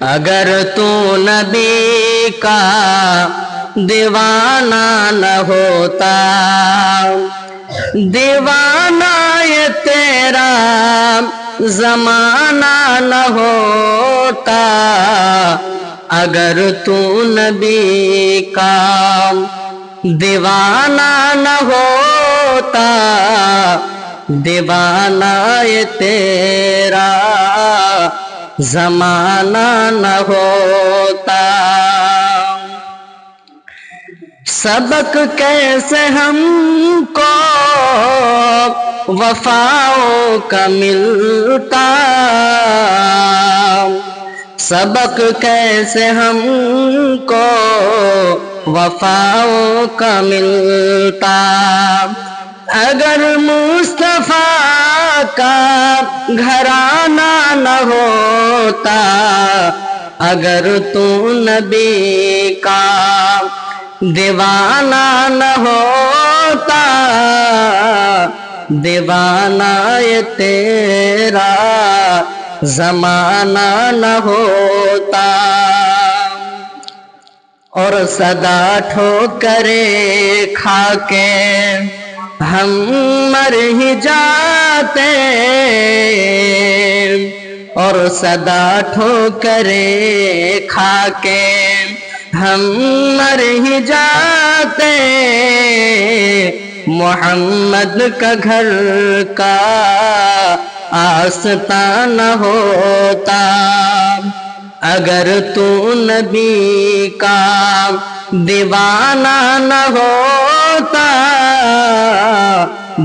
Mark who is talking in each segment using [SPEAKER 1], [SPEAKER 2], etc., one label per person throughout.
[SPEAKER 1] اگر تو نبی کا دیوانہ نہ ہوتا، دیوانہ یہ تیرا زمانہ نہ ہوتا، اگر تو نبی کا دیوانہ نہ ہوتا، دیوانہ یہ تیرا زمانہ نہ ہوتا۔ سبق کیسے ہم کو وفاؤں کا ملتا، سبق کیسے ہم کو وفاؤں کا ملتا، اگر مصطفیٰ کا گھرانہ نہ ہوتا، اگر تو نبی کا دیوانہ نہ ہوتا، دیوانہ یہ تیرا زمانہ نہ ہوتا۔ اور صدا ٹھوکریں کھا کے ہم مر ہی جاتے، اور صدا ٹھوکریں کھا کے ہم مر ہی جاتے، محمد کا گھر کا آستان نہ ہوتا، اگر تو نبی کا دیوانہ نہ ہوتا،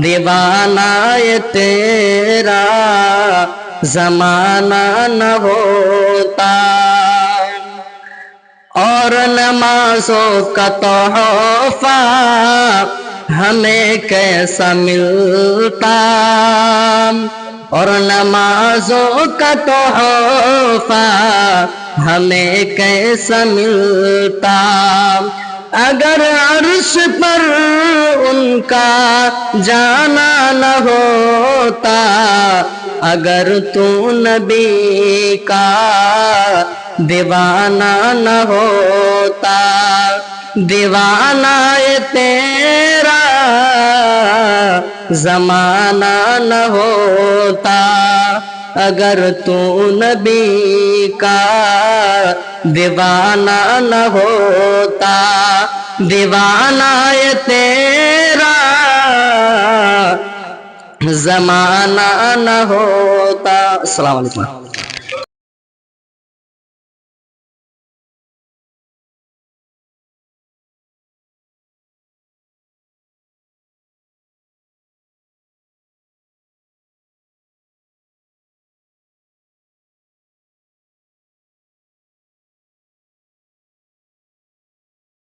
[SPEAKER 1] دیوانہ یہ تیرا زمانہ نہ ہوتا۔ اور نمازوں کا تحفہ ہمیں کیسا ملتا، اور نمازوں کا تحفہ ہمیں کیسا ملتا، اگر عرش پر ان کا جانا نہ ہوتا، اگر تو نبی کا دیوانہ نہ ہوتا، دیوانہ یہ تیرا زمانہ نہ ہوتا، اگر تو نبی کا دیوانہ نہ ہوتا، دیوانہ یہ تیرا زمانہ نہ ہوتا۔ السلام علیکم۔